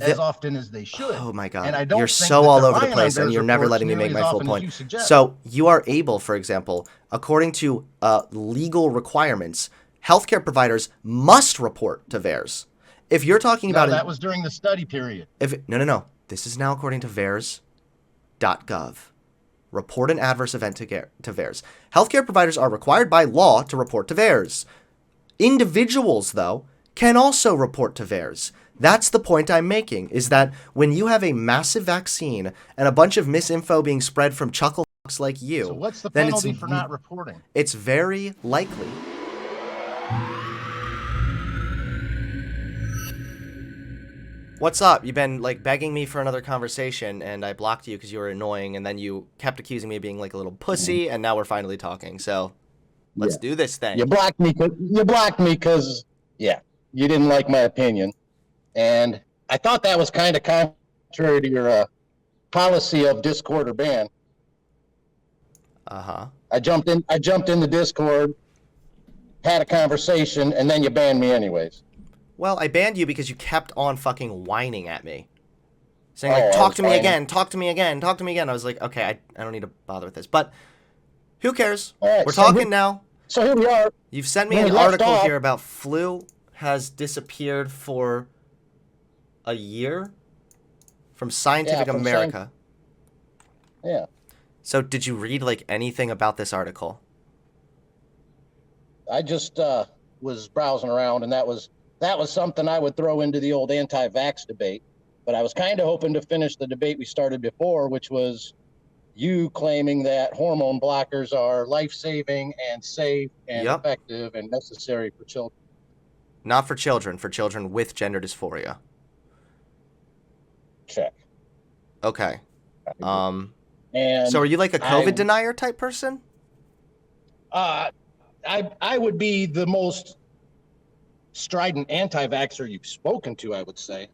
as often as they should. Oh my And I God. You're don't think so that all they're over the lying on place and VAERS you're never reports letting me nearly make as my full often as point. you suggest. So you are able, for example, according to legal requirements, healthcare providers must report to VAERS. If you're talking No, about that was during the study period. no. This is now according to VAERS.gov. Report an adverse event to VAERS. Healthcare providers are required by law to report to VAERS. Individuals, though, can also report to VAERS. That's the point I'm making, is that when you have a massive vaccine and a bunch of misinfo being spread from chucklefucks like So you, what's the then penalty for not reporting? it's very likely. What's up? You've been like begging me for another conversation, and I blocked you because you were annoying, and then you kept accusing me of being like a little pussy, and now we're finally talking. So let's do this thing. You blocked me. You blocked me because you didn't like my opinion, and I thought that was kind of contrary to your policy of Discord or ban. I jumped in the Discord, had a conversation, and then you banned me anyways. Well, I banned you because you kept on fucking whining at me. Saying, like, talk to me again, talk to me again, talk to me again. I was like, okay, I don't need to bother with this. But who cares? We're talking now. So here we are. You've sent me an article here about flu has disappeared for a year from Scientific America. Yeah. So did you read, like, anything about this article? I just was browsing around, and that was something I would throw into the old anti-vax debate. But I was kind of hoping to finish the debate we started before, which was you claiming that hormone blockers are life-saving and safe and effective and necessary for children. Not for children with gender dysphoria. Check. Okay. And so are you like a COVID denier type person? I would be the most strident anti-vaxxer you've spoken to, I would say.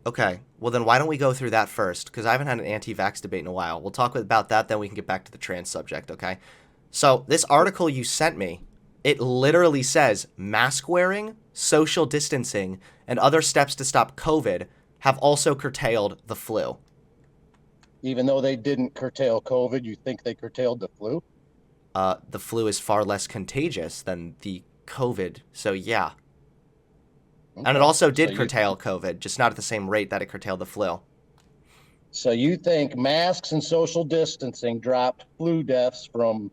Okay, well then why don't we go through that first? Because I haven't had an anti-vax debate in a while. We'll talk about that, then we can get back to the trans subject, okay? So this article you sent me, it literally says mask wearing, social distancing, and other steps to stop COVID have also curtailed the flu. Even though they didn't curtail COVID, you think they curtailed the flu? The flu is far less contagious than the COVID, so yeah. Okay. And it also did curtail COVID, just not at the same rate that it curtailed the flu. So you think masks and social distancing dropped flu deaths from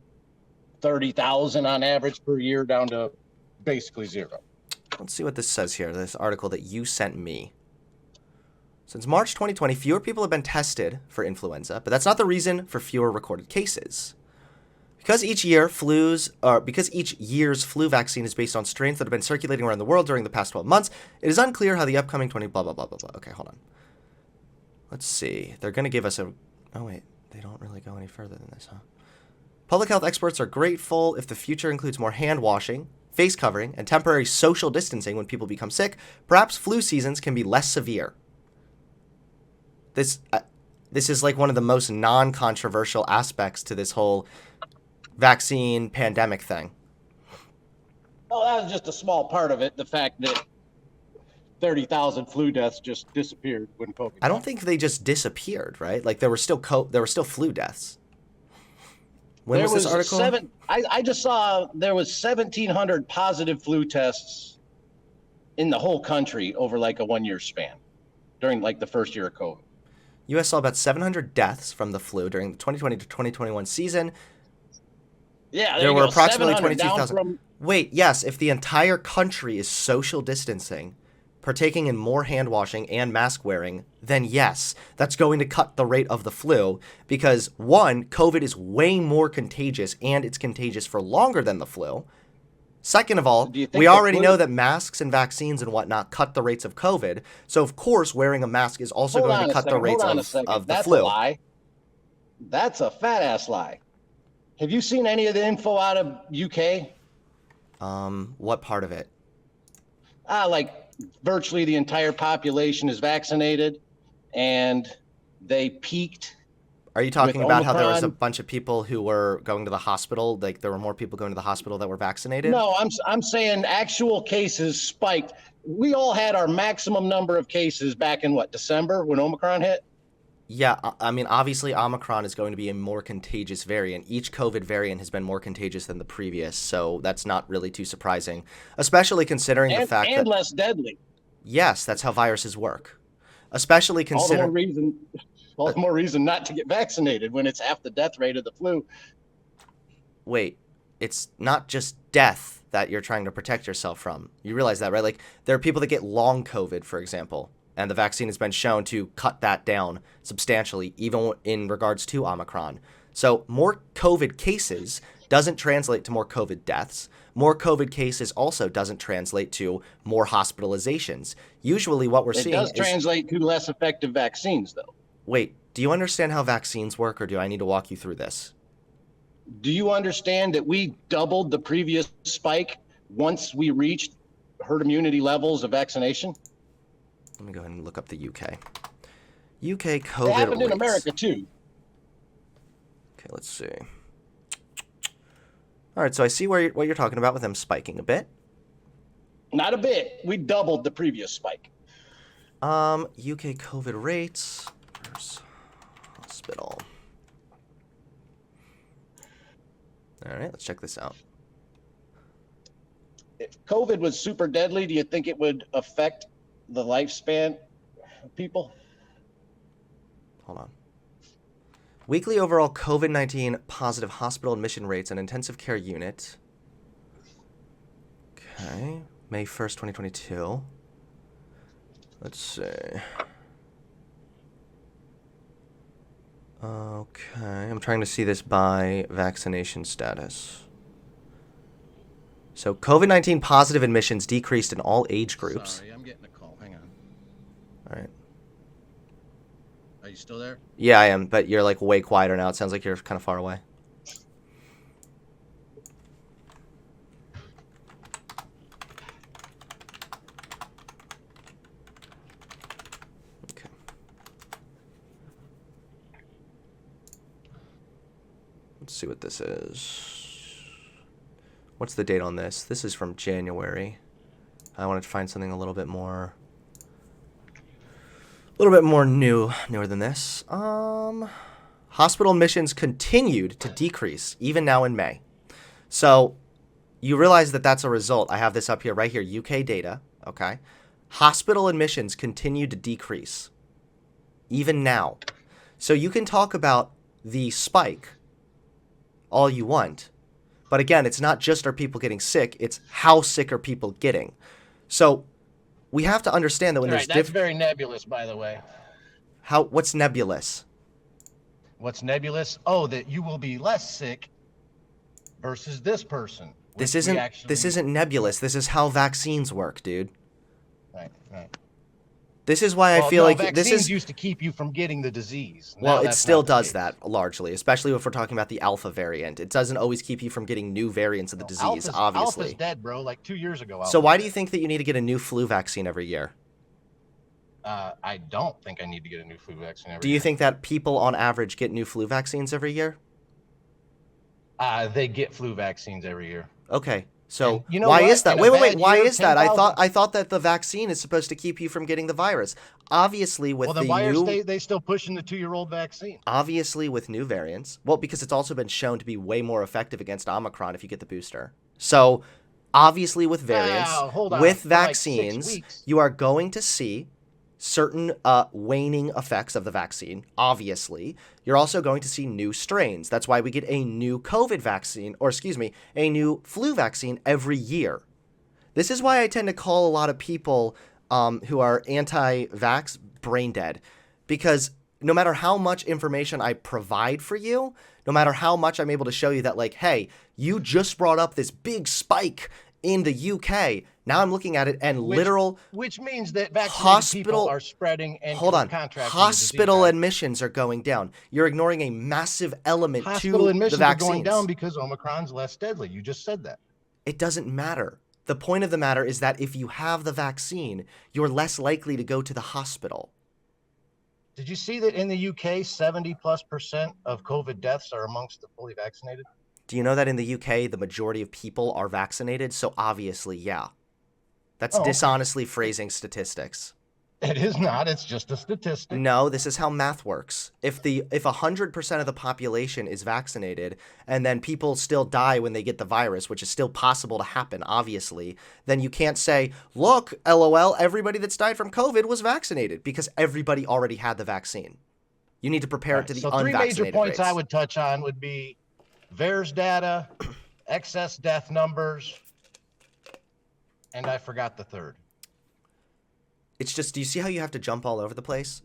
30,000 on average per year down to basically zero? Let's see what this says here, this article that you sent me. Since March 2020, fewer people have been tested for influenza, but that's not the reason for fewer recorded cases. Because each year's flu vaccine is based on strains that have been circulating around the world during the past 12 months, it is unclear how the upcoming 20 blah, blah, blah, blah, blah. Okay, hold on. Let's see. They're going to give us a... Oh, wait. They don't really go any further than this, huh? Public health experts are grateful if the future includes more hand washing, face covering, and temporary social distancing when people become sick. Perhaps flu seasons can be less severe. This is like one of the most non-controversial aspects to this whole vaccine pandemic thing. Oh, that was just a small part of it. The fact that 30,000 flu deaths just disappeared when COVID. I don't think they just disappeared, right? Like there were still flu deaths. When was this article? I just saw there was 1,700 positive flu tests in the whole country over like a 1 year span during like the first year of COVID. U.S. saw about 700 deaths from the flu during the 2020 to 2021 season. Yeah, there were approximately 22,000. Wait, yes, if the entire country is social distancing, partaking in more hand washing and mask wearing, then yes, that's going to cut the rate of the flu because, one, COVID is way more contagious and it's contagious for longer than the flu. Second of all, we already know that masks and vaccines and whatnot cut the rates of COVID. So, of course, wearing a mask is also going to cut the rates of the flu. That's a lie. That's a fat-ass lie. Have you seen any of the info out of UK? What part of it? Like virtually the entire population is vaccinated, and they peaked. Are you talking about how there was a bunch of people who were going to the hospital? Like there were more people going to the hospital that were vaccinated? No, I'm saying actual cases spiked. we all had our maximum number of cases back in what, December when Omicron hit? Yeah, I mean, obviously Omicron is going to be a more contagious variant. Each COVID variant has been more contagious than the previous, so that's not really too surprising, especially considering the fact And that, less deadly. yes, that's how viruses work. Especially All the more consider reason, all the more reason not to get vaccinated when it's half the death rate of the flu. wait, it's not just death that you're trying to protect yourself from. You realize that, right? Like, there are people that get long COVID, for example, and the vaccine has been shown to cut that down substantially, even in regards to Omicron. So more COVID cases doesn't translate to more COVID deaths. More COVID cases also doesn't translate to more hospitalizations. Usually what we're It seeing does is... translate to less effective vaccines, though. Wait, do you understand how vaccines work, or do I need to walk you through this? Do you understand that we doubled the previous spike once we reached herd immunity levels of vaccination? Let me go ahead and look up the UK. UK COVID It happened in rates. America, too. Okay, let's see. All right, so I see what you're talking about with them spiking a bit. Not a bit. We doubled the previous spike. UK COVID rates. Where's hospital? All right, let's check this out. If COVID was super deadly, do you think it would affect the lifespan of people? Hold on. Weekly overall COVID-19 positive hospital admission rates and intensive care unit. Okay, May 1st, 2022. Let's see. Okay, I'm trying to see this by vaccination status. So COVID-19 positive admissions decreased in all age groups. Sorry, I'm getting a call. Hang on. All right. Are you still there? Yeah, I am, but you're like way quieter now. It sounds like you're kind of far away. Okay. Let's see what this is. What's the date on this? This is from January. I wanted to find something a little bit more newer than this. Hospital admissions continued to decrease even now in May. So you realize that that's a result. I have this up here right here, UK data, okay? Hospital admissions continue to decrease even now. So you can talk about the spike all you want, but again, it's not just are people getting sick, it's how sick are people getting. So we have to understand that when there's that's very nebulous, by the way. What's nebulous? What's nebulous? Oh, that you will be less sick versus this person. This isn't nebulous. This is how vaccines work, dude. Right. This is why I feel like vaccines used to keep you from getting the disease. Well, it still does that largely, especially if we're talking about the alpha variant. It doesn't always keep you from getting new variants of the disease, obviously. Alpha's dead, bro. Like 2 years ago. So why do you think that you need to get a new flu vaccine every year? I don't think I need to get a new flu vaccine every year. Do you think that people on average get new flu vaccines every year? They get flu vaccines every year. Okay. So you know why what? is that? In a Wait. bad Why year, is that? 10,000 I thought that the vaccine is supposed to keep you from getting the virus. Obviously, with Well, then why are they still pushing the 2-year-old vaccine? Obviously, with new variants. Well, because it's also been shown to be way more effective against Omicron if you get the booster. So, obviously, with variants, with vaccines, you are going to see certain waning effects of the vaccine, obviously. You're also going to see new strains. That's why we get a new COVID vaccine, or excuse me, a new flu vaccine every year. This is why I tend to call a lot of people who are anti-vax brain dead, because no matter how much information I provide for you, no matter how much I'm able to show you that, like, hey, you just brought up this big spike in the UK. Now I'm looking at it and which means that vaccinated people are spreading and contracting hospital the disease, admissions are going down. You're ignoring a massive element hospital to admissions the vaccines. are going down because Omicron's less deadly. You just said that. It doesn't matter. The point of the matter is that if you have the vaccine, you're less likely to go to the hospital. Did you see that in the UK, 70+% of COVID deaths are amongst the fully vaccinated? Do you know that in the UK, the majority of people are vaccinated? So obviously, yeah. That's Oh, okay. dishonestly phrasing statistics. It is not. It's just a statistic. No, this is how math works. If 100% of the population is vaccinated and then people still die when they get the virus, which is still possible to happen, obviously, then you can't say, look, LOL, everybody that's died from COVID was vaccinated, because everybody already had the vaccine. You need to prepare it to the So unvaccinated three major points rates. I would touch on would be VAERS data, excess death numbers, and I forgot the third. It's just, do you see how you have to jump all over the place?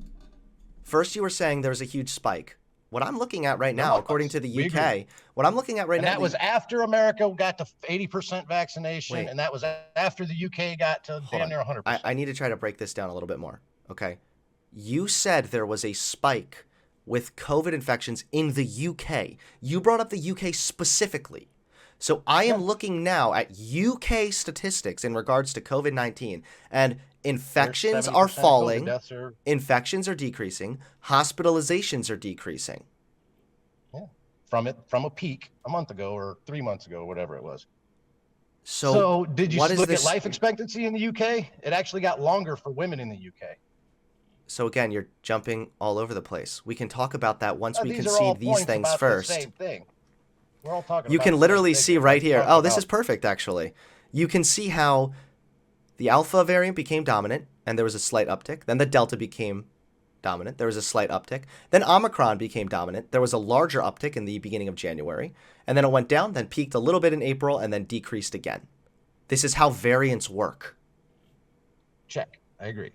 First, you were saying there's a huge spike. What I'm looking at right now, according to the UK, what I'm looking at right now, that was after America got to 80% vaccination, Wait. and that was after the UK got to damn near 100%. I need to try to break this down a little bit more. Okay. You said there was a spike with COVID infections in the UK. You brought up the UK specifically. So I am looking now at UK statistics in regards to COVID-19, and infections are falling, infections are decreasing, hospitalizations are decreasing. Yeah, from a peak a month ago or 3 months ago, whatever it was. So did you look at life expectancy in the UK? It actually got longer for women in the UK. So again, you're jumping all over the place. We can talk about that once we concede these things first. The same thing. We're all talking you about can literally see right here. Oh, this about is perfect, actually. You can see how the Alpha variant became dominant, and there was a slight uptick. Then the Delta became dominant. There was a slight uptick. Then Omicron became dominant. There was a larger uptick in the beginning of January. And then it went down, then peaked a little bit in April, and then decreased again. This is how variants work. Check. I agree.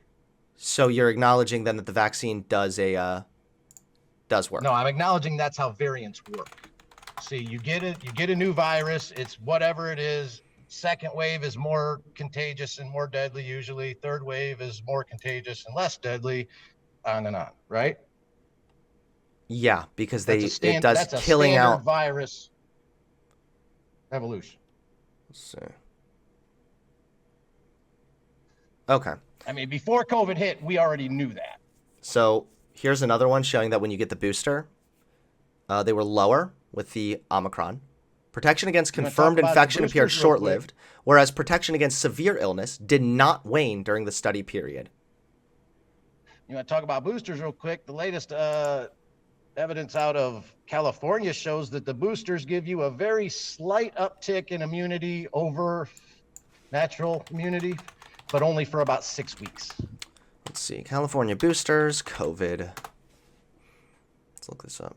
So you're acknowledging then that the vaccine does work. No, I'm acknowledging that's how variants work. See, you get a new virus, it's whatever it is. Second wave is more contagious and more deadly usually. Third wave is more contagious and less deadly, on and on, right? Yeah, because that's a killing out virus evolution. Let's see. Okay. I mean, before COVID hit, we already knew that. So here's another one showing that when you get the booster, they were lower with the Omicron. Protection against confirmed infection appeared short-lived, whereas protection against severe illness did not wane during the study period. You want to talk about boosters real quick? The latest evidence out of California shows that the boosters give you a very slight uptick in immunity over natural immunity, but only for about 6 weeks. Let's see. California boosters, COVID. Let's look this up.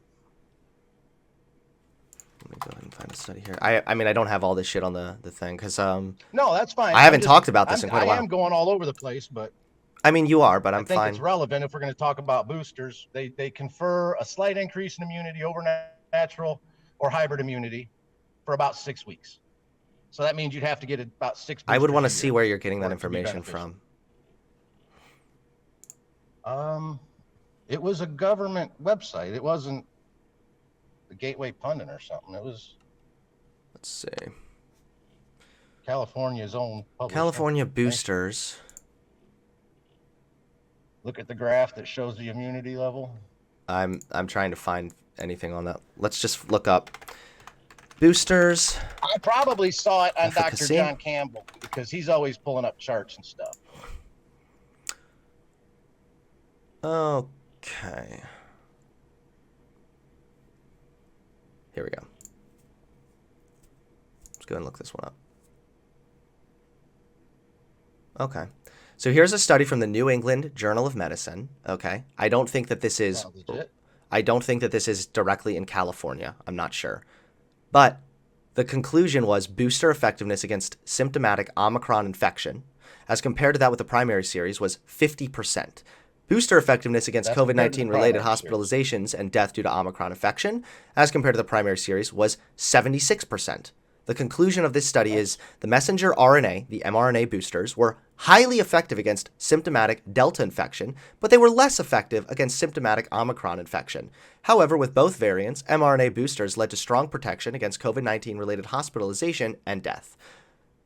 Let me go ahead and find a study here. I mean, I don't have all this shit on the thing because no, that's fine. I haven't talked about this in quite a while. I am going all over the place, but I mean, you are, but I'm fine. I think it's relevant if we're going to talk about boosters. They confer a slight increase in immunity over natural or hybrid immunity for about 6 weeks. So that means you'd have to get about 6 boosters. I would want to see where you're getting that information from. It was a government website. It wasn't the Gateway Pundit or something. It was, let's see, California's own publisher. California boosters. Look at the graph that shows the immunity level. I'm trying to find anything on that. Let's just look up boosters. I probably saw it on efficacy. Dr. John Campbell because he's always pulling up charts and stuff. Okay. Here we go. Let's go ahead and look this one up. Okay. So here's a study from the New England Journal of Medicine. Okay. I don't think that this is directly in California. I'm not sure. But the conclusion was booster effectiveness against symptomatic Omicron infection, as compared to that with the primary series, was 50%. Booster effectiveness against COVID-19 related hospitalizations and death due to Omicron infection, as compared to the primary series, was 76%. The conclusion of this study is the messenger RNA, the mRNA boosters, were highly effective against symptomatic Delta infection, but they were less effective against symptomatic Omicron infection. However, with both variants, mRNA boosters led to strong protection against COVID-19 related hospitalization and death.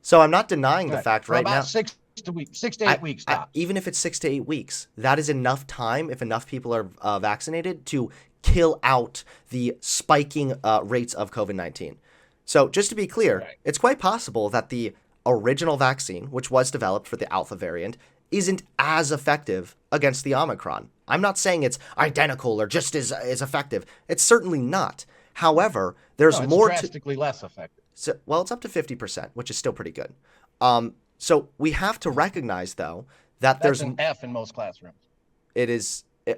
So I'm not denying the fact right now. 6 to 8 weeks. Even if it's 6 to 8 weeks, that is enough time, if enough people are vaccinated, to kill out the spiking rates of COVID-19. So just to be clear, it's quite possible that the original vaccine, which was developed for the Alpha variant, isn't as effective against the Omicron. I'm not saying it's identical or just as effective. It's certainly not. However, there's No, it's more drastically less effective. So, well, it's up to 50%, which is still pretty good. So we have to recognize, though, that That's an F in most classrooms.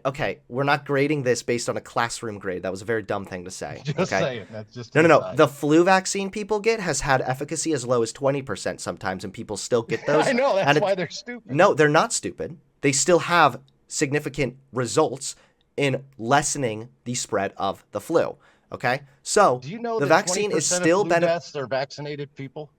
Okay, we're not grading this based on a classroom grade. That was a very dumb thing to say. Just okay? saying. That's just No. The flu vaccine people get has had efficacy as low as 20% sometimes, and people still get those. I know, that's why they're stupid. No, they're not stupid. They still have significant results in lessening the spread of the flu. Okay, so do you know the that vaccine 20% is still of flu deaths are vaccinated people?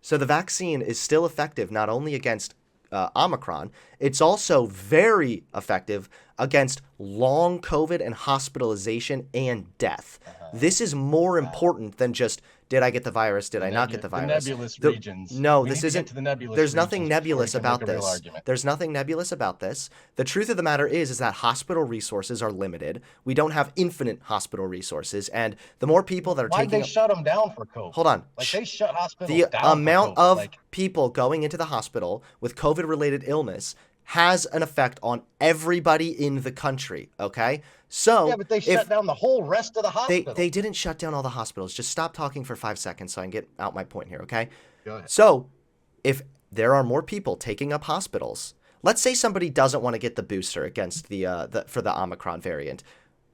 So the vaccine is still effective not only against Omicron, it's also very effective against long COVID and hospiitalization and death. This is more important than just, did I get the virus? Did I not get the virus? The nebulous regions. No, this isn't. There's nothing nebulous about this. Argument. There's nothing nebulous about this. The truth of the matter is that hospital resources are limited. We don't have infinite hospital resources, and the more people that are Why'd taking. they shut them down for COVID? Hold on. Like they shut hospitals the down. amount for COVID. of people going into the hospital with COVID-related illness has an effect on everybody in the country. Okay. So yeah, but they shut down the whole rest of the hospital. They didn't shut down all the hospitals. Just stop talking for 5 seconds so I can get out my point here, okay? Go ahead. So, if there are more people taking up hospitals, let's say somebody doesn't want to get the booster against for the Omicron variant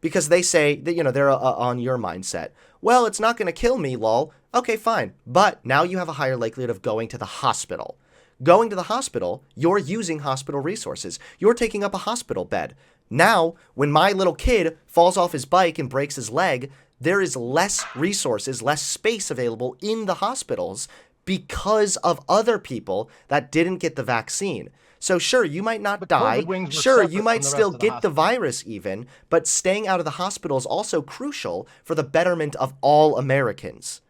because they say that they're on your mindset. Well, it's not going to kill me, lol. Okay, fine. But now you have a higher likelihood of going to the hospital. Going to the hospital, you're using hospital resources. You're taking up a hospital bed. Now, when my little kid falls off his bike and breaks his leg, there is less resources, less space available in the hospitals because of other people that didn't get the vaccine. So sure, you might not die. Sure, you might still get the virus even, but staying out of the hospital is also crucial for the betterment of all Americans.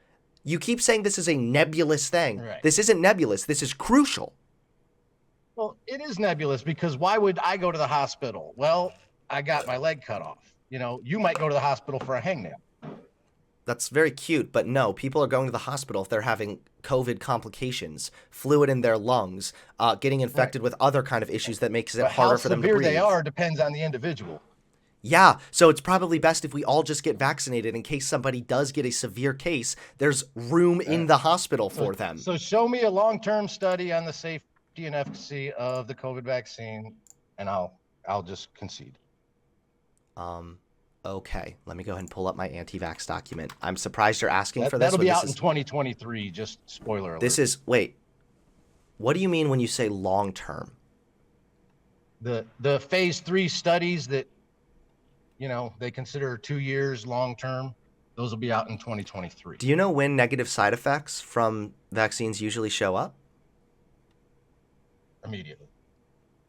You keep saying this is a nebulous thing. Right. This isn't nebulous. This is crucial. Well, it is nebulous because why would I go to the hospital? Well, I got my leg cut off. You might go to the hospital for a hangnail. That's very cute, but no, people are going to the hospital if they're having COVID complications, fluid in their lungs, getting infected with other kind of issues that makes it harder for them to breathe. How severe they are depends on the individual. Yeah, so it's probably best if we all just get vaccinated in case somebody does get a severe case. There's room in the hospital for them. So show me a long-term study on the safety and efficacy of the COVID vaccine, and I'll just concede. Okay, let me go ahead and pull up my anti-vax document. I'm surprised you're asking for this. That'll be out in 2023, just spoiler alert. Wait, what do you mean when you say long-term? The phase 3 studies that, they consider 2 years long-term, those will be out in 2023. Do you know when negative side effects from vaccines usually show up? Immediately.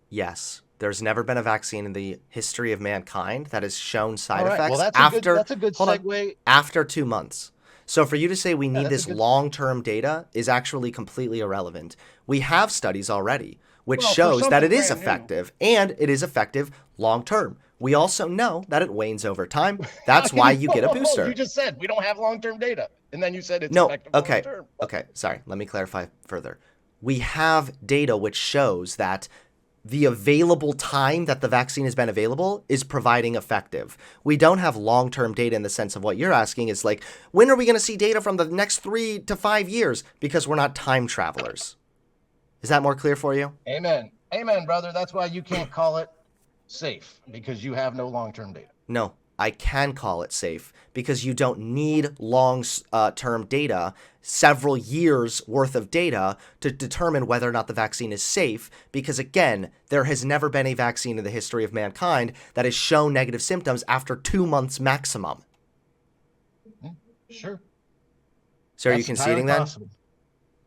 Yes. There's never been a vaccine in the history of mankind that has shown side effects well, that's a good segue. After 2 months. So for you to say we need this long-term data is actually completely irrelevant. We have studies already which shows that it is effective, and it is effective long-term. We also know that it wanes over time. That's why you get a booster. You just said we don't have long-term data, and then you said it's effective long-term. Okay, sorry. Let me clarify further. We have data which shows that the available time that the vaccine has been available is providing effective. We don't have long-term data in the sense of what you're asking is like, when are we going to see data from the next 3 to 5 years? Because we're not time travelers. Is that more clear for you? Amen. Amen, brother. That's why you can't call it safe, because you have no long-term data. No, I can call it safe because you don't need long-term data, several years worth of data to determine whether or not the vaccine is safe. Because again, there has never been a vaccine in the history of mankind that has shown negative symptoms after 2 months maximum. Sure. So are you conceding then?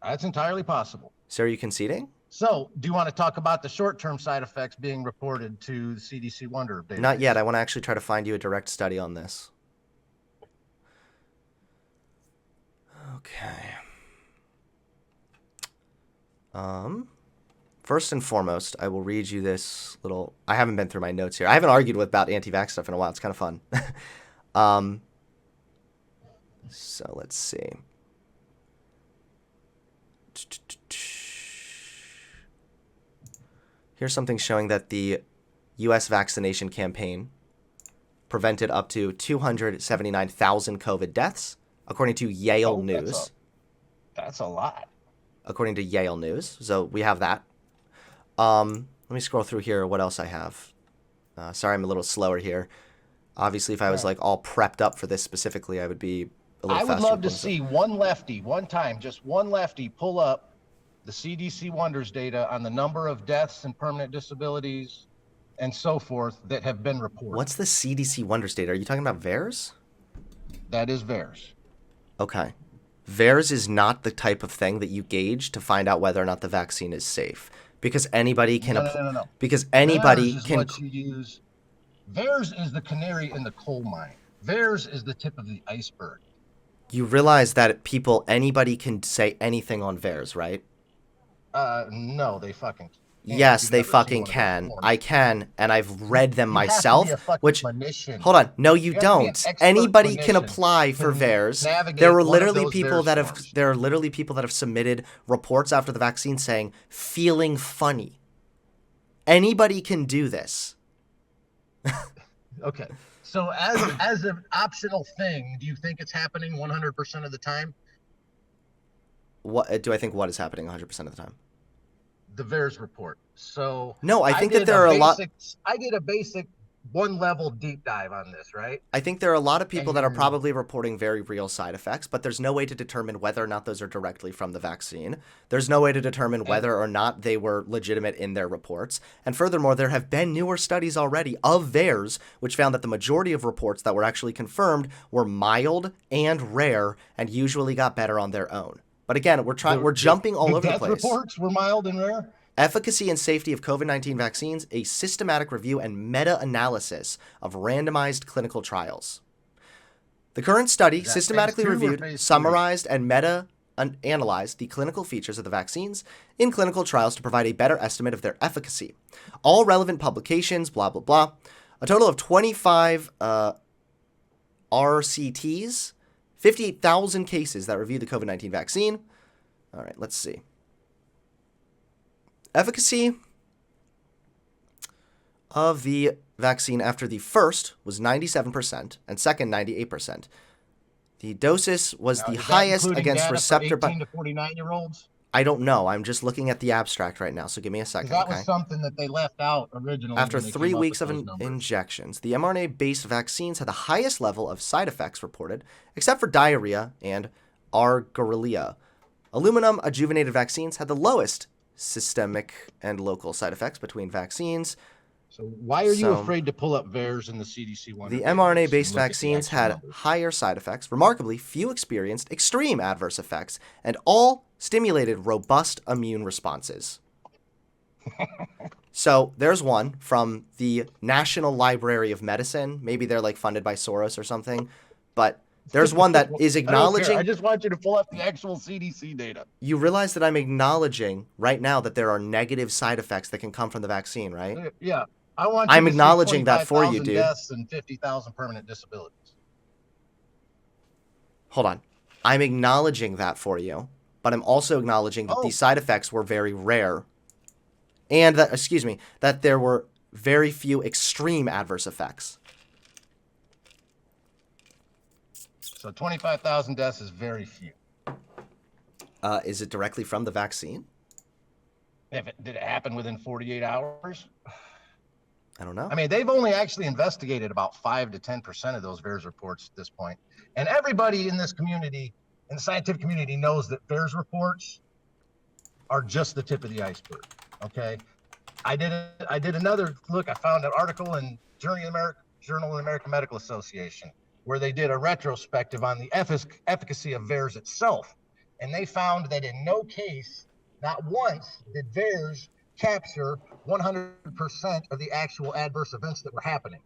That's entirely possible. So are you conceding? So, do you want to talk about the short-term side effects being reported to the CDC Wonder database? Not yet. I want to actually try to find you a direct study on this. Okay. First and foremost, I will read you this little... I haven't been through my notes here. I haven't argued about anti-vax stuff in a while. It's kind of fun. So let's see. Here's something showing that the U.S. vaccination campaign prevented up to 279,000 COVID deaths, according to Yale News. That's a lot. According to Yale News. So we have that. Let me scroll through here what else I have. Sorry, I'm a little slower here. Obviously, if I was like all prepped up for this specifically, I would be a little faster. I would love to see one lefty, just one lefty pull up the CDC Wonders data on the number of deaths and permanent disabilities and so forth that have been reported. What's the CDC Wonders data? Are you talking about VAERS? That is VAERS. Okay. VAERS is not the type of thing that you gauge to find out whether or not the vaccine is safe. Because anybody can... No. Because anybody VAERS is can... what you use. VAERS is the canary in the coal mine. VAERS is the tip of the iceberg. You realize that anybody can say anything on VAERS, right? No, they fucking can't. Yes, they fucking can. I can, and I've read them myself. Which, clinician. Hold on, no, you don't. Anybody can clinician apply for can VAERS. navigate There are one of literally those people VAERS that have. forms. There are literally people that have submitted reports after the vaccine saying feeling funny. Anybody can do this. Okay. So as an optional thing, do you think it's happening 100% of the time? What do I think? What is happening 100% of the time? The VAERS report. So no, I think that there are a lot. I did a basic one-level deep dive on this, right? I think there are a lot of people that are probably reporting very real side effects, but there's no way to determine whether or not those are directly from the vaccine. There's no way to determine whether or not they were legitimate in their reports. And furthermore, there have been newer studies already of VAERS, which found that the majority of reports that were actually confirmed were mild and rare and usually got better on their own. But again, we're jumping all over the place. Death reports were mild and rare? Efficacy and safety of COVID-19 vaccines, a systematic review and meta-analysis of randomized clinical trials. The current study systematically reviewed, summarized, and meta-analyzed the clinical features of the vaccines in clinical trials to provide a better estimate of their efficacy. All relevant publications, blah, blah, blah. A total of 25 RCTs, 58,000 cases that reviewed the COVID-19 vaccine. All right, let's see. Efficacy of the vaccine after the first was 97% and second 98%. The doses was the highest against receptor. 18 to 49-year-olds? I don't know. I'm just looking at the abstract right now, so give me a second. That was something that they left out originally. After 3 weeks of injections, the mRNA-based vaccines had the highest level of side effects reported, except for diarrhea and argyria. Aluminum adjuvanted vaccines had the lowest systemic and local side effects between vaccines. So why are you afraid to pull up VAERS in the CDC one? The mRNA-based vaccines had higher side effects. Remarkably, few experienced extreme adverse effects, and all stimulated robust immune responses. So there's one from the National Library of Medicine. Maybe they're like funded by Soros or something, but there's one that is acknowledging... I just want you to pull up the actual CDC data. You realize that I'm acknowledging right now that there are negative side effects that can come from the vaccine, right? Yeah. I'm acknowledging that for you, dude. Deaths and 50,000 permanent disabilities. Hold on. I'm acknowledging that for you, but I'm also acknowledging that these side effects were very rare. And that, that there were very few extreme adverse effects. So 25,000 deaths is very few. Is it directly from the vaccine? Did it happen within 48 hours? I don't know. I mean, they've only actually investigated about 5 to 10% of those VAERS reports at this point. And everybody in this community, in the scientific community, knows that VAERS reports are just the tip of the iceberg. Okay. I did another look. I found an article in Journal of the American Medical Association where they did a retrospective on the efficacy of VAERS itself. And they found that in no case, not once, did VAERS capture 100% of the actual adverse events that were happening.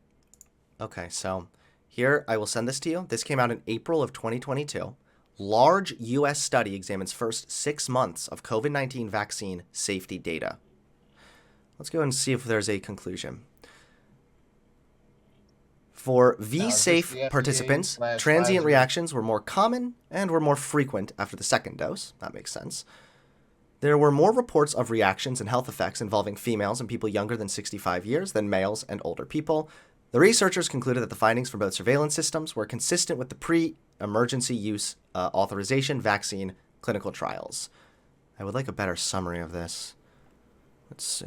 Okay, so here, I will send this to you. This came out in April of 2022. Large U.S. study examines first 6 months of COVID-19 vaccine safety data. Let's go and see if there's a conclusion. For V-safe participants, transient reactions were more common and were more frequent after the second dose. That makes sense. There were more reports of reactions and health effects involving females and people younger than 65 years than males and older people. The researchers concluded that the findings from both surveillance systems were consistent with the pre-emergency use authorization vaccine clinical trials. I would like a better summary of this. Let's see.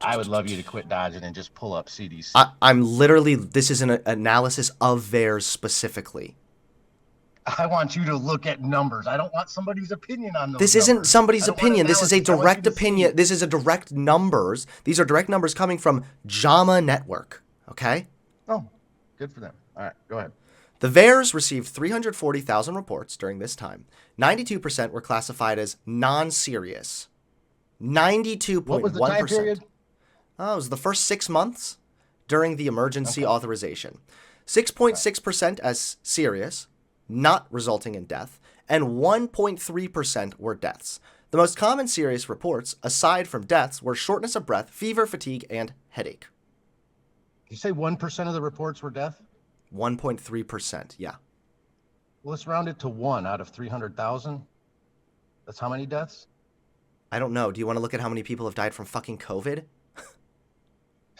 I would love you to quit dodging and just pull up CDC. I'm literally, this is an analysis of VAERS specifically. I want you to look at numbers. I don't want somebody's opinion on those This numbers. isn't somebody's opinion. This is a analysis. I want direct you to see. opinion. This is a direct numbers. These are direct numbers coming from JAMA Network. Okay? Oh, good for them. All right, go ahead. The VAERS received 340,000 reports during this time. 92% were classified as non-serious. 92.1%. What was the time period? Oh, it was the first 6 months during the emergency authorization. 6.6% as serious, not resulting in death, and 1.3% were deaths. The most common serious reports, aside from deaths, were shortness of breath, fever, fatigue, and headache. Did you say 1% of the reports were death? 1.3%, yeah. Well, let's round it to 1 out of 300,000. That's how many deaths? I don't know. Do you want to look at how many people have died from fucking COVID?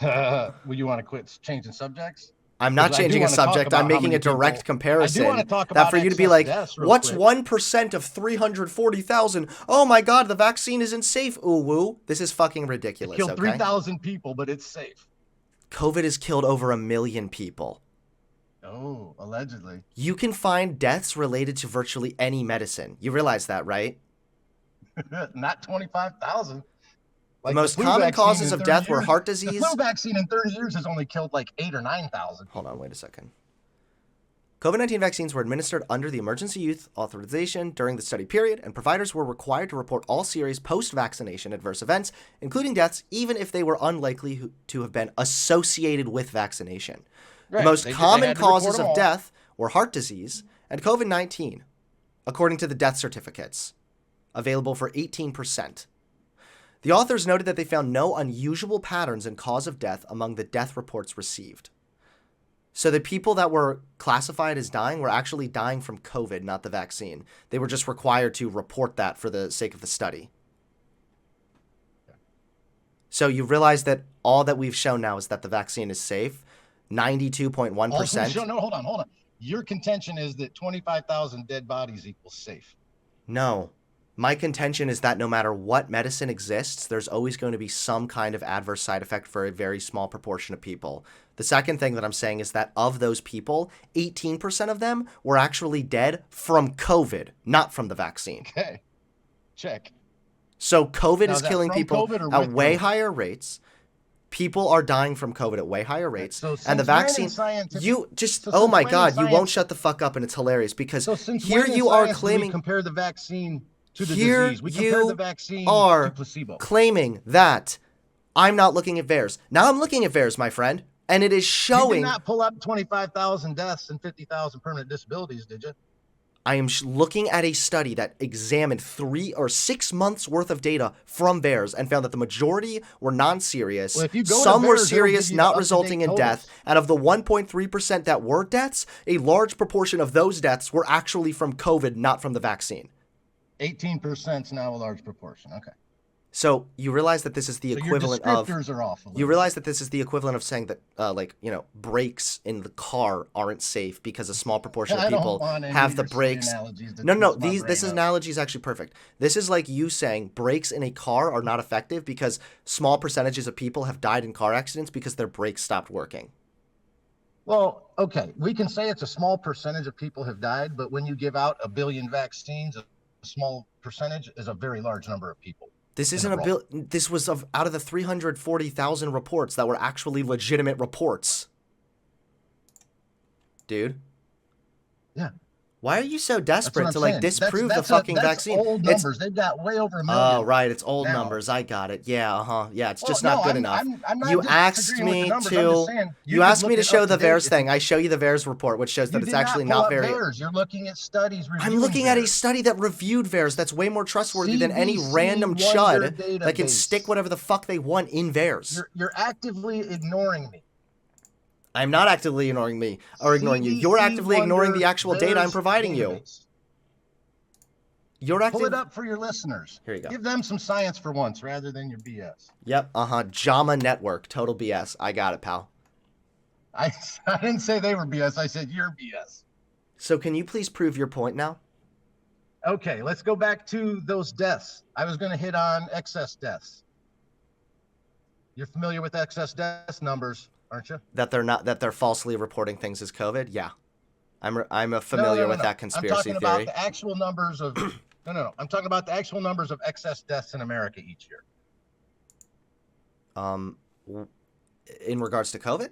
Well, you want to quit changing subjects? I'm not changing a subject. I'm making a direct comparison. I do want to talk that about for you to be excess like, deaths real what's quick. 1% of 340,000? Oh my God, the vaccine isn't safe. Ooh woo. This is fucking ridiculous. Killed Okay? 3,000 people, but it's safe. COVID has killed over 1 million people. Oh, allegedly. You can find deaths related to virtually any medicine. You realize that, right? Not 25,000. The most common causes of death were heart disease. The flu vaccine in 30 years has only killed like 8,000 or 9,000. Hold on, wait a second. COVID-19 vaccines were administered under the emergency use authorization during the study period, and providers were required to report all serious post-vaccination adverse events, including deaths, even if they were unlikely to have been associated with vaccination. Right. The most They common had to report causes them of all. death were heart disease and COVID-19, according to the death certificates, available for 18%. The authors noted that they found no unusual patterns in cause of death among the death reports received. So the people that were classified as dying were actually dying from COVID, not the vaccine. They were just required to report that for the sake of the study. So you realize that all that we've shown now is that the vaccine is safe. 92.1%. No, hold on. Your contention is that 25,000 dead bodies equals safe. No. My contention is that no matter what medicine exists, there's always going to be some kind of adverse side effect for a very small proportion of people. The second thing that I'm saying is that of those people, 18% of them were actually dead from COVID, not from the vaccine. Okay. Check. So COVID Now, is is that killing from people COVID or at with way COVID? higher rates. People are dying from COVID at way higher rates. So and since the when vaccine, in scientific- you just, so oh since my when in God, you won't science- shut the fuck up, and it's hilarious because So since here when in you are science do we claiming, compare the vaccine to the here disease. We compare you the vaccine are to placebo. claiming that I'm not looking at VAERS. Now I'm looking at VAERS, my friend, and it is You showing. did not pull up 25,000 deaths and 50,000 permanent disabilities, did you? I am looking at a study that examined 3 or 6 months worth of data from VAERS and found that the majority were non-serious. Well, if you go to Some were VAERS, it'll serious, give you the not up-to-date resulting in death. totals. And of the 1.3% that were deaths, a large proportion of those deaths were actually from COVID, not from the vaccine. 18% is now a large proportion. Okay. So you realize that this is the So your equivalent of. descriptors are off a little You realize that this is the equivalent of saying that, brakes in the car aren't safe because a small proportion of I don't people want any have of the your silly brakes. analogies to No, twist my this brain up. analogy is actually perfect. This is like you saying brakes in a car are not effective because small percentages of people have died in car accidents because their brakes stopped working. Well, okay, we can say it's a small percentage of people have died, but when you give out 1 billion vaccines, a small percentage is a very large number of people. This isn't This was out of the 340,000 reports that were actually legitimate reports. Dude. Yeah. Why are you so That's desperate what to I'm like saying. disprove That's the fucking that's vaccine? Old numbers. They've got way over 1 million. Oh, right. It's old now. numbers. I got it. Yeah, Yeah, it's Well, just not no, good I'm- enough. I'm not You disagreeing asked with the me numbers. I'm to. just saying, You could asked me look to it show up the to date VAERS if thing. I show you the VAERS report, which shows that You it's did actually not pull not up very. VAERS. You're looking at studies reviewing I'm looking at a VAERS. study that reviewed VAERS that's way more trustworthy than any CDC random Wonder chud that can database. stick whatever the fuck they want in VAERS. You're actively ignoring me. I'm not actively ignoring me or ignoring you. You're CDC actively ignoring the Wonder actual data I'm VAERS providing you. database. You're acting... Pull it up for your listeners. Here you go. Give them some science for once rather than your BS. Yep, JAMA Network, total BS. I got it, pal. I didn't say they were BS. I said you're BS. So can you please prove your point now? Okay, let's go back to those deaths. I was going to hit on excess deaths. You're familiar with excess deaths numbers, aren't you? That they're falsely reporting things as COVID? Yeah. I'm familiar with that conspiracy theory. I'm talking about the actual numbers of no. I'm talking about the actual numbers of excess deaths in America each year. In regards to COVID?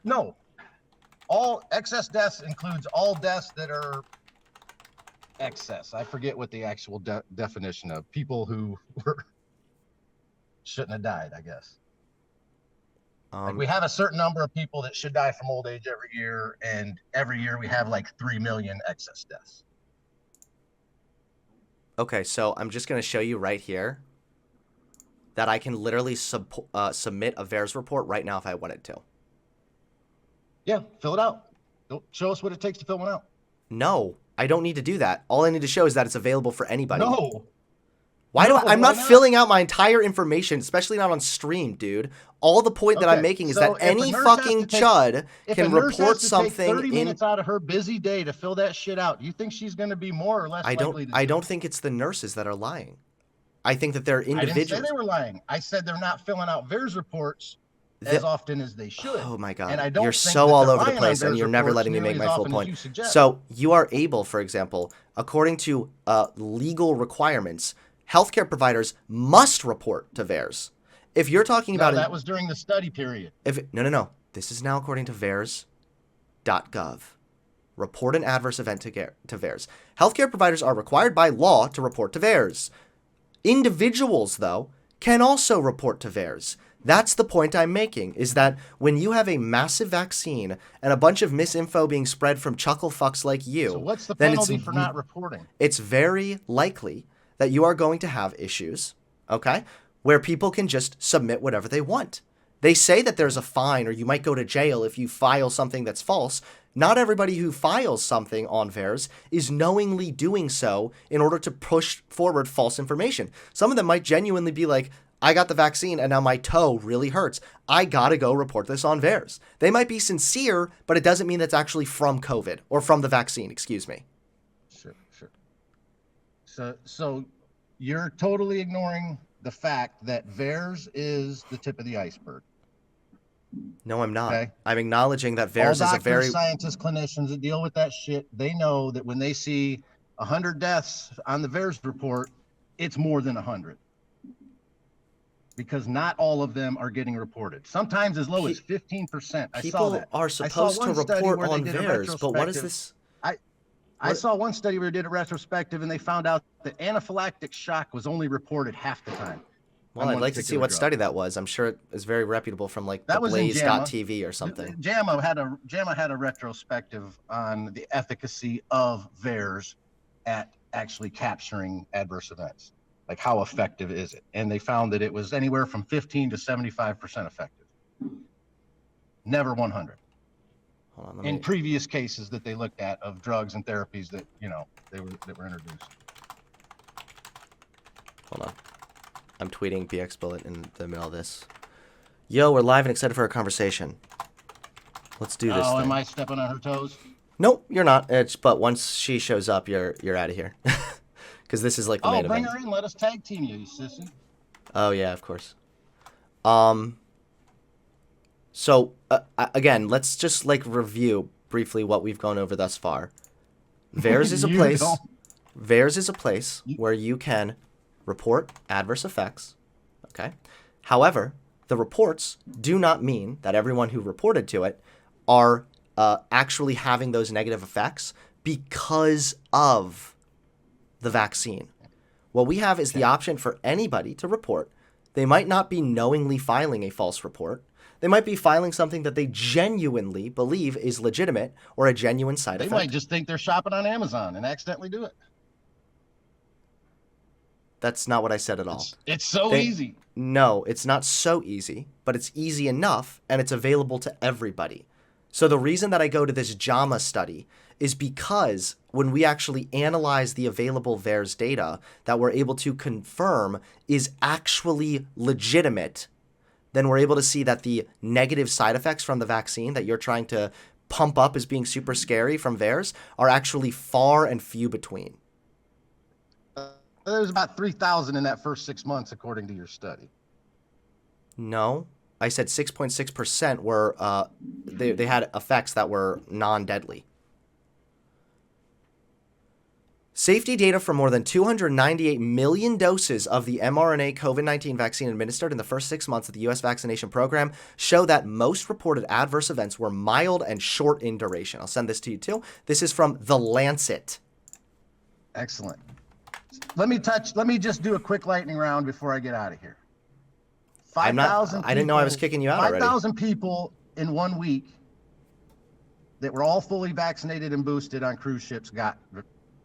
No. All excess deaths includes all deaths that are excess. I forget what the actual definition of people who shouldn't have died, I guess. Like we have a certain number of people that should die from old age every year, and every year we have like 3 million excess deaths. Okay, so I'm just going to show you right here that I can literally submit a VAERS report right now if I wanted to. Yeah, fill it out. Show us what it takes to fill one out. No, I don't need to do that. All I need to show is that it's available for anybody. No. I'm not filling out my entire information, especially not on stream, dude. All the point that I'm making is that any fucking chud can report something. 30 minutes out of her busy day to fill that shit out. You think she's going to be more or less likely to? I don't think it's the nurses that are lying. I think that they're individuals. I didn't say they were lying. I said they're not filling out VAERS reports as often as they should. Oh my God. And I don't You're think so all over the relying place, on and VAERS you're never letting me reports make my nearly full as often as point. you suggest. So you are able, for example, according to legal requirements, healthcare providers must report to VAERS. If you're talking about that was during the study period. No. This is now according to VAERS.gov. Report an adverse event to VAERS. Healthcare providers are required by law to report to VAERS. Individuals, though, can also report to VAERS. That's the point I'm making, is that when you have a massive vaccine and a bunch of misinfo being spread from chuckle fucks like you, so what's the penalty for not reporting? It's very likely that you are going to have issues, okay, where people can just submit whatever they want. They say that there's a fine or you might go to jail if you file something that's false. Not everybody who files something on VAERS is knowingly doing so in order to push forward false information. Some of them might genuinely be like, I got the vaccine and now my toe really hurts. I gotta go report this on VAERS. They might be sincere, but it doesn't mean that's actually from COVID or from the vaccine, excuse me. Sure. So you're totally ignoring the fact that VAERS is the tip of the iceberg. No, I'm not. Okay. I'm acknowledging that VAERS is a very... scientists, clinicians that deal with that shit, they know that when they see 100 deaths on the VAERS report, it's more than 100. Because not all of them are getting reported. Sometimes as low as 15%. I saw that. People are supposed to report on VAERS, but what is this? I saw one study where they did a retrospective and they found out that anaphylactic shock was only reported half the time. Well, I'd like to see what study that was. I'm sure it is very reputable from like the Blaze.tv or something. JAMA had a retrospective on the efficacy of VAERS at actually capturing adverse events. Like how effective is it? And they found that it was anywhere from 15 to 75% effective. Never 100. Hold on, in previous cases that they looked at of drugs and therapies that that were introduced. Hold on. I'm tweeting BX Bullet in the middle of this. Yo, we're live and excited for our conversation. Let's do this. Am I stepping on her toes? Nope, you're not. But once she shows up, you're out of here. Because this is like the main event. Bring her in. Let us tag team you sissy. Oh yeah, of course. So again, let's just like review briefly what we've gone over thus far. VAERS is a place. VAERS is a place where you can report adverse effects. Okay. However, the reports do not mean that everyone who reported to it are actually having those negative effects because of the vaccine. What we have is the option for anybody to report. They might not be knowingly filing a false report. They might be filing something that they genuinely believe is legitimate or a genuine side effect. They might just think they're shopping on Amazon and accidentally do it. That's not what I said at all. It's so easy. No, it's not so easy, but it's easy enough and it's available to everybody. So the reason that I go to this JAMA study is because when we actually analyze the available VAERS data that we're able to confirm is actually legitimate, then we're able to see that the negative side effects from the vaccine that you're trying to pump up as being super scary from VAERS are actually far and few between. There's about 3,000 in that first 6 months, according to your study. No, I said 6.6% were, they had effects that were non-deadly. Safety data from more than 298 million doses of the mRNA COVID-19 vaccine administered in the first 6 months of the U.S. vaccination program show that most reported adverse events were mild and short in duration. I'll send this to you too. This is from The Lancet. Excellent. Let me just do a quick lightning round before I get out of here. 5,000 I didn't know I was kicking you out already. 5,000 people in 1 week that were all fully vaccinated and boosted on cruise ships got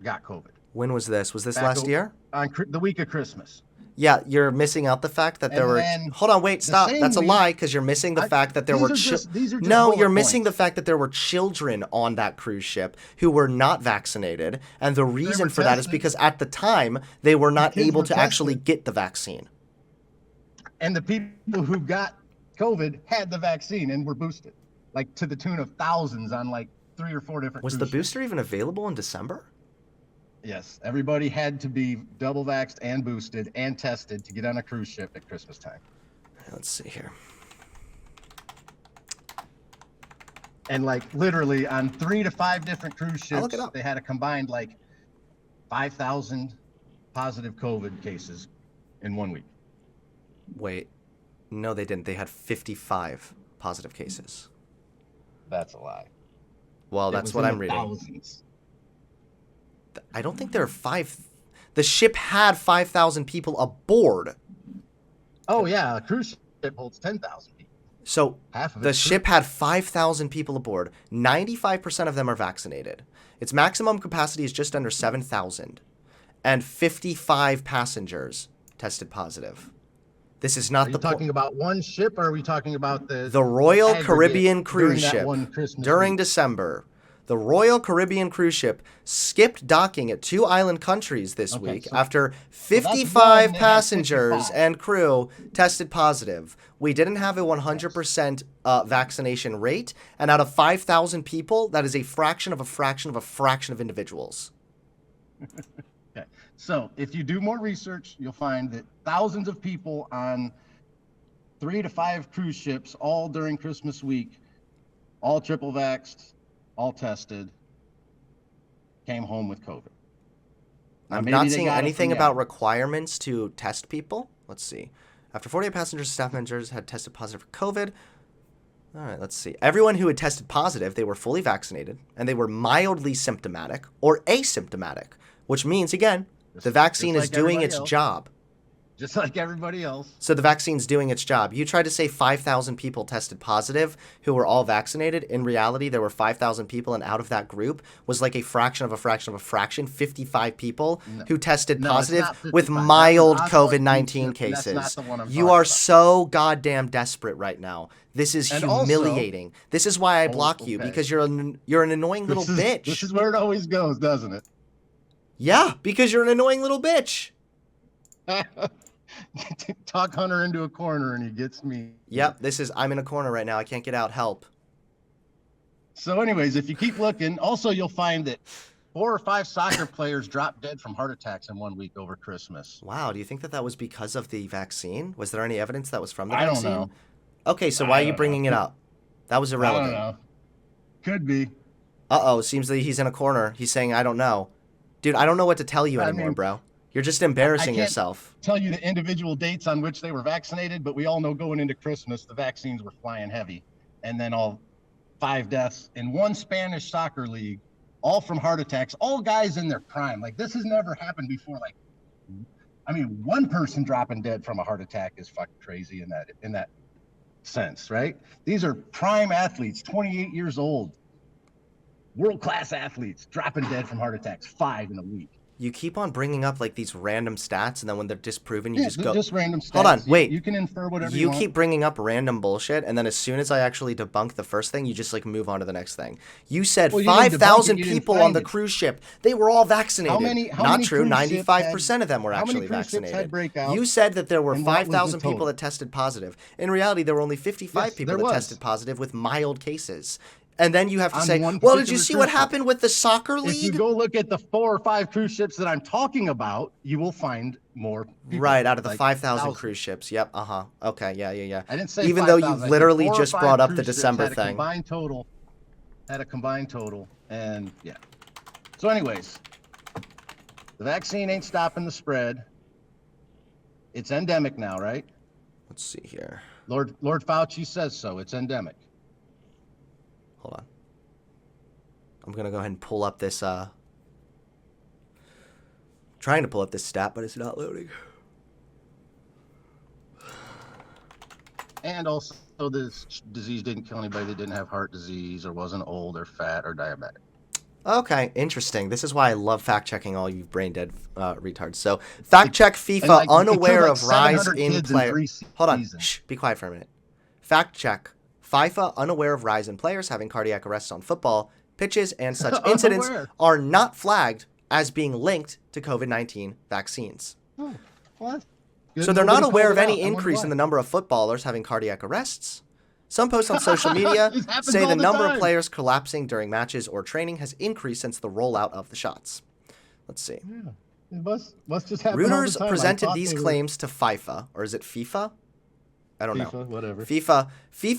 COVID. When was this? Was this last year? On the week of Christmas. Yeah, you're missing out the fact that there were... Hold on, wait, stop. That's a lie, because you're missing the fact that there were... No, you're missing the fact that there were children on that cruise ship who were not vaccinated, and the reason for that is because at the time, they were not able to actually get the vaccine. And the people who got COVID had the vaccine and were boosted, like to the tune of thousands on like 3 or 4 different Was the booster even available in December? Yes, everybody had to be double vaxxed and boosted and tested to get on a cruise ship at Christmas time. Let's see here. And like literally on 3 to 5 different cruise ships, they had a combined like 5,000 positive COVID cases in 1 week. Wait, no, they didn't. They had 55 positive cases. That's a lie. Well, that's what I'm reading. Thousands. I don't think there are 5. The ship had 5,000 people aboard. Oh, yeah. A cruise ship holds 10,000 people. So the ship had 5,000 people aboard. 95% of them are vaccinated. Its maximum capacity is just under 7,000. And 55 passengers tested positive. This is not the point. Are you talking about one ship, or are we talking about the Royal Caribbean cruise ship during December? The Royal Caribbean cruise ship skipped docking at 2 island countries this week after 55 passengers and crew tested positive. We didn't have a 100% vaccination rate, and out of 5,000 people, that is a fraction of a fraction of a fraction of individuals. Okay. So if you do more research, you'll find that thousands of people on 3 to 5 cruise ships, all during Christmas week, all triple vaxxed, all tested, came home with COVID. I'm not seeing anything about requirements to test people. Let's see. After 48 passengers and staff members had tested positive for COVID. All right, let's see. Everyone who had tested positive, they were fully vaccinated, and they were mildly symptomatic or asymptomatic, which means, again, the vaccine is doing its job. Just like everybody else. So the vaccine's doing its job. You tried to say 5,000 people tested positive who were all vaccinated. In reality, there were 5,000 people, and out of that group was like a fraction of a fraction of a fraction, 55 people who tested positive with mild COVID-19 cases. You are so goddamn desperate right now. This is humiliating. This is why I block you, because you're an annoying little bitch. This is where it always goes, doesn't it? Yeah, because you're an annoying little bitch. Talk Hunter into a corner and he gets me. Yep, I'm in a corner right now. I can't get out. Help. So anyways, if you keep looking, also you'll find that 4 or 5 soccer players dropped dead from heart attacks in 1 week over Christmas. Wow, do you think that was because of the vaccine? Was there any evidence that was from the vaccine? I don't know. Okay, so why are you bringing it up? That was irrelevant. I don't know. Could be. Uh-oh, seems that he's in a corner. He's saying, I don't know. Dude, I don't know what to tell you anymore, bro. You're just embarrassing yourself. I can't tell you the individual dates on which they were vaccinated, but we all know going into Christmas, the vaccines were flying heavy. And then all 5 deaths in one Spanish soccer league, all from heart attacks, all guys in their prime. Like, this has never happened before. Like, I mean, one person dropping dead from a heart attack is fucking crazy in that sense, right? These are prime athletes, 28 years old, world-class athletes dropping dead from heart attacks, 5 in a week. You keep on bringing up like these random stats, and then when they're disproven, you Yeah, just go. just random stats. Hold on, wait. You can infer whatever You want. keep bringing up random bullshit, and then as soon as I actually debunk the first thing, you just like move on to the next thing. You said Well, you didn't debunk it, 5,000 you didn't people find on the it. cruise ship. They were all vaccinated. How Not many true. cruise ships 95% of them were how many actually cruise ships had vaccinated. breakouts, You said that there were and what was the 5,000 people total? that tested positive. In reality, there were only 55 Yes, people there that was. tested positive with mild cases. And then you have to On say, one well, did you particular see what cruise ship. happened with the soccer If you league? go look at the 4 or 5 cruise ships that I'm talking about, you will find more people. Right, out of the like 5,000 1,000. cruise ships. Yep, Okay, yeah. I didn't say Even though 5,000. you I said literally 4 or just 5 brought up the cruise ships December had a thing. combined total, and yeah. So anyways, the vaccine ain't stopping the spread. It's endemic now, right? Let's see here. Lord Fauci says so. It's endemic. Hold on. I'm going to go ahead and pull up this, trying to pull up this stat, but it's not loading. And also, this disease didn't kill anybody that didn't have heart disease or wasn't old or fat or diabetic. Okay, interesting. This is why I love fact-checking all you brain-dead retards. So, fact-check FIFA unaware of rise in player... Hold on. Shh, be quiet for a minute. Fact-check FIFA unaware of rise in players having cardiac arrests on football pitches and such incidents are not flagged as being linked to COVID-19 vaccines. Oh, what? So they're not aware of any increase in the number of footballers having cardiac arrests. Some posts on social media say the number of players collapsing during matches or training has increased since the rollout of the shots. Let's see. Yeah. It must just happen all the Reuters time. presented these claims to FIFA, or is it FIFA? I don't know. Whatever. FIFA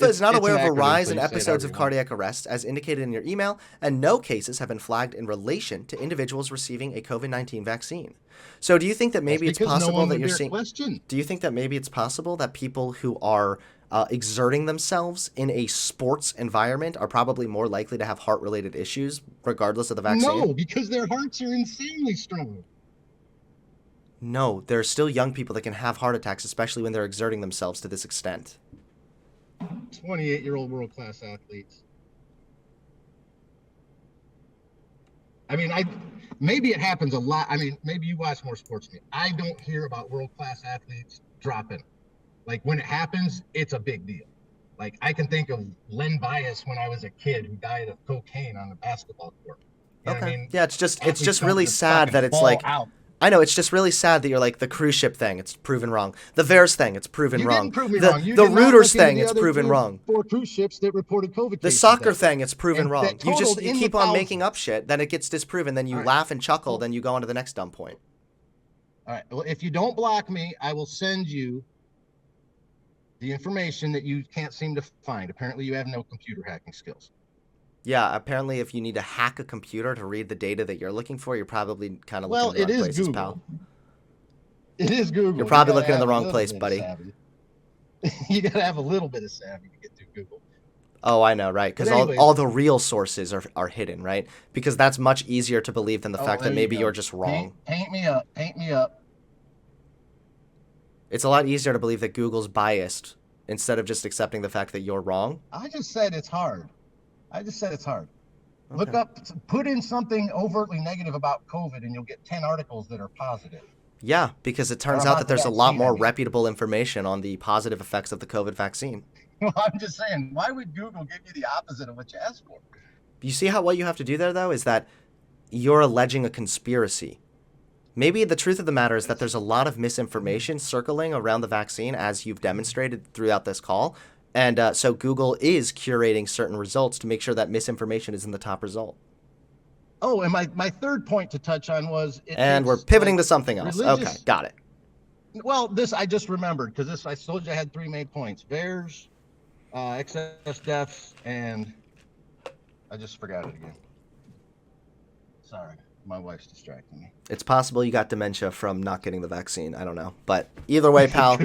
is not aware of a rise in so episodes of cardiac arrest as indicated in your email, and no cases have been flagged in relation to individuals receiving a COVID-19 vaccine. So do you think that maybe it's possible that you're seeing... Do you think that maybe it's possible that people who are exerting themselves in a sports environment are probably more likely to have heart-related issues regardless of the vaccine? No, because their hearts are insanely strong. No, there are still young people that can have heart attacks, especially when they're exerting themselves to this extent. 28-year-old world-class athletes. I mean, maybe it happens a lot. I mean, maybe you watch more sports than me. I don't hear about world-class athletes dropping. Like, when it happens, it's a big deal. Like, I can think of Len Bias when I was a kid who died of cocaine on the basketball court. You know what I mean? Yeah, it's just really sad that it's like... I know, it's just really sad that you're like, the cruise ship thing, it's proven wrong. The VAERS thing, it's proven wrong. The Reuters thing, it's proven wrong. 4 cruise ships that reported COVID The soccer thing, it's proven wrong. You keep on making up shit, then it gets disproven, then you laugh and chuckle, then you go on to the next dumb point. All right, well, if you don't block me, I will send you the information that you can't seem to find. Apparently, you have no computer hacking skills. Yeah, apparently if you need to hack a computer to read the data that you're looking for, you're probably kind of looking in the wrong places, pal. It is Google. You're probably looking in the wrong place, buddy. You got to have a little bit of savvy to get through Google. Oh, I know, right? Because all the real sources are hidden, right? Because that's much easier to believe than the fact that maybe you're just wrong. Paint me up. Paint me up. It's a lot easier to believe that Google's biased instead of just accepting the fact that you're wrong. I just said it's hard. Okay. Look up, put in something overtly negative about COVID, and you'll get 10 articles that are positive. Yeah, because it turns out that there's a lot more reputable information on the positive effects of the COVID vaccine. Well, I'm just saying, why would Google give you the opposite of what you asked for? You see how what you have to do there, though, is that you're alleging a conspiracy. Maybe the truth of the matter is that there's a lot of misinformation circling around the vaccine, as you've demonstrated throughout this call. And so Google is curating certain results to make sure that misinformation is in the top result. Oh, and my third point to touch on was... And we're pivoting to something else. Okay, got it. Well, this I just remembered, because I told you I had 3 main points. VAERS, excess deaths, and I just forgot it again. Sorry. My wife's distracting me. It's possible you got dementia from not getting the vaccine. I don't know. But either way, pal,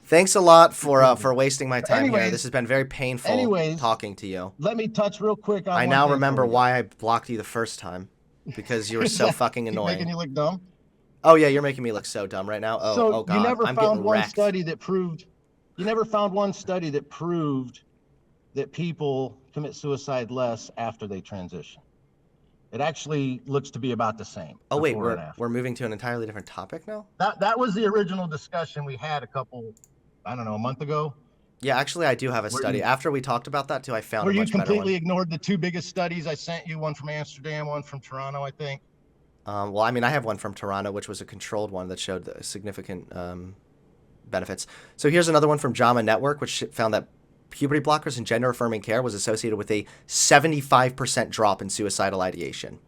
thanks a lot for wasting my time here. This has been very painful talking to you. Let me touch real quick on I now remember why I blocked you the first time. Because you were so fucking annoying. Making you look dumb? Oh, yeah, you're making me look so dumb right now. Oh God, you never I'm found getting one wrecked. study that proved... You never found one study that proved that people commit suicide less after they transition. It actually looks to be about the same. Oh wait, before and after. we're moving to an entirely different topic now? That was the original discussion we had I don't know, a month ago. Yeah, actually I do have a study. After we talked about that too, I found Where a you much better completely one. ignored the two biggest studies I sent you, one from Amsterdam, one from Toronto, I think. Well, I mean, I have one from Toronto, which was a controlled one that showed significant benefits. So here's another one from JAMA Network, which found that puberty blockers and gender-affirming care was associated with a 75% drop in suicidal ideation.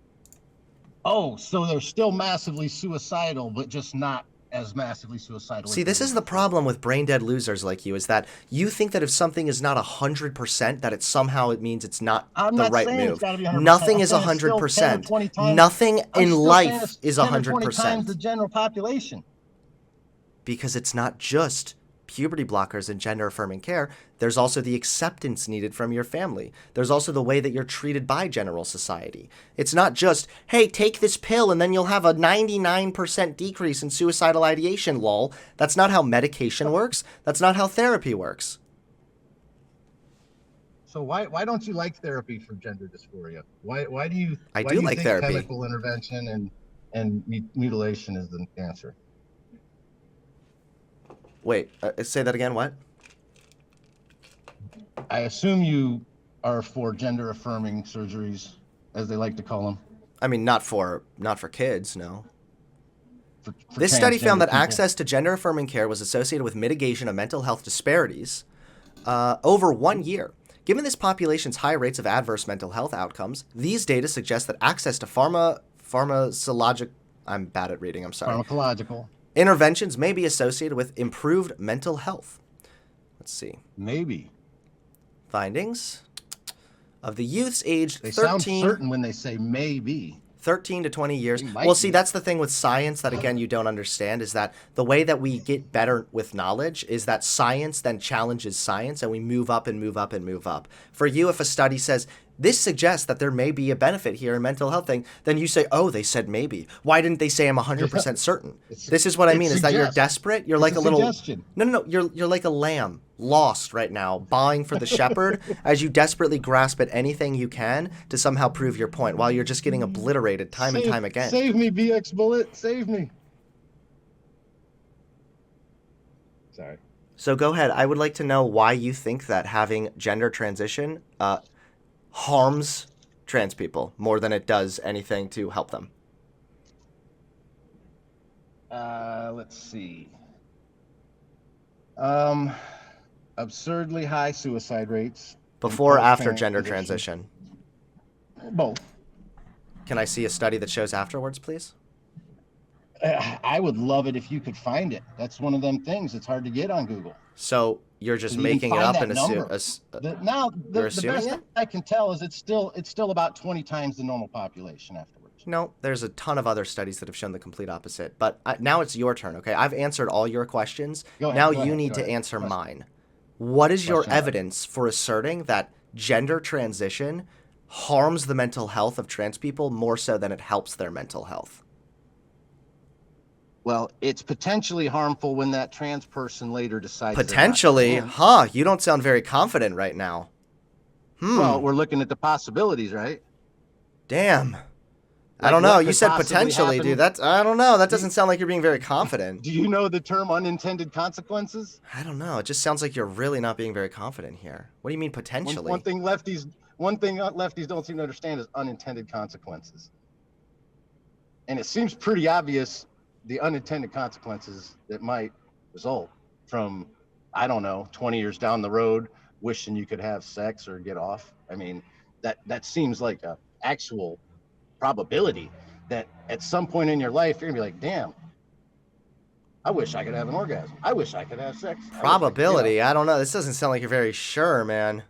Oh, so they're still massively suicidal, but just not as massively suicidal. See, this is the problem with brain-dead losers like you, is that you think that if something is not 100%, that it means it's not the right move. Nothing is 100%. Nothing in life is 100%. The general population. Because it's not just puberty blockers and gender-affirming care. There's also the acceptance needed from your family. There's also the way that you're treated by general society. It's not just, hey, take this pill and then you'll have a 99% decrease in suicidal ideation, lol. That's not how medication works. That's not how therapy works. So why don't you like therapy for gender dysphoria? Why do you like think therapy. Chemical intervention and mutilation is the answer? Wait, say that again, what? I assume you are for gender-affirming surgeries, as they like to call them. I mean, not for kids, no. This study found that people. access to gender-affirming care was associated with mitigation of mental health disparities over 1 year. Given this population's high rates of adverse mental health outcomes, these data suggest that access to pharmacologic... I'm bad at reading, I'm sorry. Pharmacological. Interventions may be associated with improved mental health. Let's see. Maybe. Findings of the youths aged 13... They sound certain when they say maybe. 13 to 20 years. Well, see, that's the thing with science that, again, you don't understand, is that the way that we get better with knowledge is that science then challenges science, and we move up and move up and move up. For you, if a study says, this suggests that there may be a benefit here in mental health thing, then you say, oh, they said maybe. Why didn't they say I'm 100% certain? This is what I mean, is that you're desperate. You're like a little... Suggestion. No. You're like a lamb, lost right now, bawing for the shepherd as you desperately grasp at anything you can to somehow prove your point, while you're just getting obliterated time and time again. Save me, BX Bullet. Save me. Sorry. So go ahead. I would like to know why you think that having gender transition harms trans people more than it does anything to help them. Let's see. Absurdly high suicide rates. Before or after gender transition? Both. Can I see a study that shows afterwards, please? I would love it if you could find it. That's one of them things. It's hard to get on Google. So you're just making it up and assuming the best I can tell is it's still about 20 times the normal population afterwards. No, there's a ton of other studies that have shown the complete opposite. But now it's your turn, okay? I've answered all your questions. Now you need to answer mine. What is your evidence for asserting that gender transition harms the mental health of trans people more so than it helps their mental health? Well, it's potentially harmful when that trans person later decides. Potentially? Huh, you don't sound very confident right now. Well, we're looking at the possibilities, right? Damn. I don't know. You said potentially, dude. I don't know. That doesn't sound like you're being very confident. Do you know the term unintended consequences? I don't know. It just sounds like you're really not being very confident here. What do you mean potentially? One thing lefties don't seem to understand is unintended consequences. And it seems pretty obvious the unintended consequences that might result from, I don't know, 20 years down the road, wishing you could have sex or get off. I mean, that seems like a actual probability that at some point in your life, you're gonna be like, damn, I wish I could have an orgasm. I wish I could have sex. Probability? I don't know. This doesn't sound like you're very sure, man.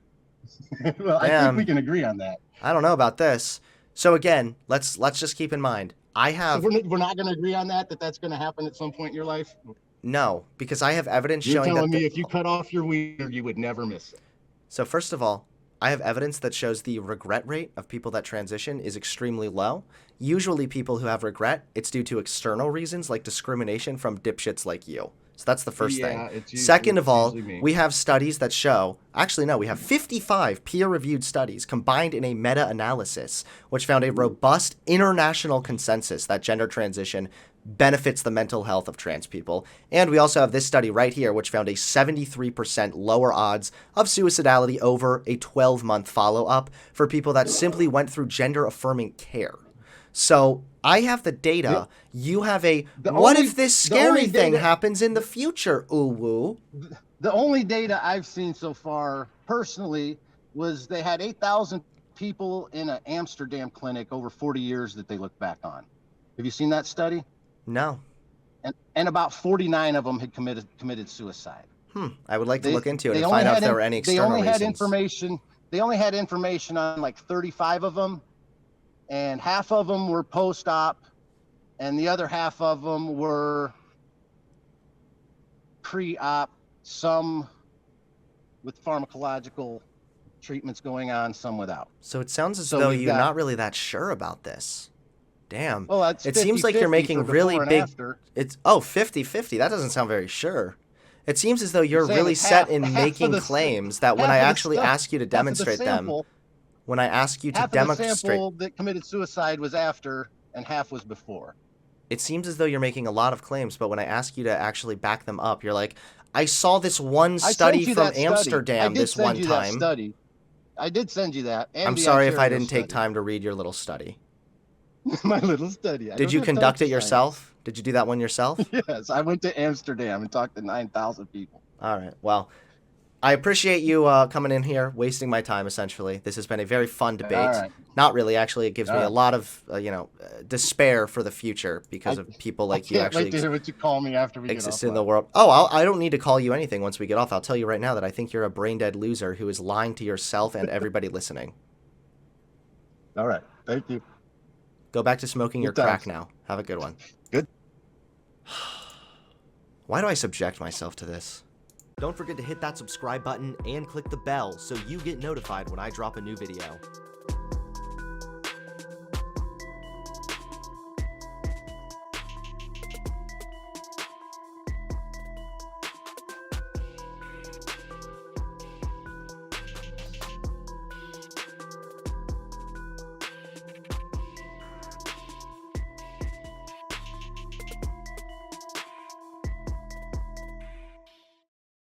Well, I think we can agree on that. I don't know about this. So again, let's just keep in mind, I have... So we're not going to agree on that's going to happen at some point in your life? No, because I have evidence showing that... You're telling me if you cut off your wiener, you would never miss it. So first of all, I have evidence that shows the regret rate of people that transition is extremely low. Usually people who have regret, it's due to external reasons like discrimination from dipshits like you. So that's the first Yeah, thing. it's usually- Second of it's all, usually me. we have studies that show, actually no, we have 55 peer-reviewed studies combined in a meta-analysis, which found a robust international consensus that gender transition benefits the mental health of trans people. And we also have this study right here, which found a 73% lower odds of suicidality over a 12-month follow-up for people that simply went through gender-affirming care. So I have the data. You have a, what if this scary thing happens in the future, ooh-woo? The only data I've seen so far, personally, was they had 8,000 people in an Amsterdam clinic over 40 years that they looked back on. Have you seen that study? No. And about 49 of them had committed suicide. I would like to look into it and find out if there were any external reasons. They only had information on like 35 of them, and half of them were post-op, and the other half of them were pre-op, some with pharmacological treatments going on, some without. So it sounds as though you're not really that sure about this. Damn. Well, that's it seems like you're making really big... After. It's 50-50. That doesn't sound very sure. It seems as though you're really set in making claims that when I actually ask you to demonstrate them, when I ask you to demonstrate... Half of the sample that committed suicide was after, and half was before. It seems as though you're making a lot of claims, but when I ask you to actually back them up, you're like, I saw this one study from Amsterdam this one time. I did send you that. I'm sorry if I didn't take time to read your little study. My little study. Did you conduct it yourself? Did you do that one yourself? Yes, I went to Amsterdam and talked to 9,000 people. All right. Well, I appreciate you coming in here, wasting my time, essentially. This has been a very fun debate. Right. Not really, actually. It gives me a lot of, despair for the future because of people like you actually wait to hear what you call me after we exist get off in the world. Oh, I don't need to call you anything once we get off. I'll tell you right now that I think you're a brain-dead loser who is lying to yourself and everybody listening. All right. Thank you. Go back to smoking your crack now. Have a good one. Good. Why do I subject myself to this? Don't forget to hit that subscribe button and click the bell so you get notified when I drop a new video.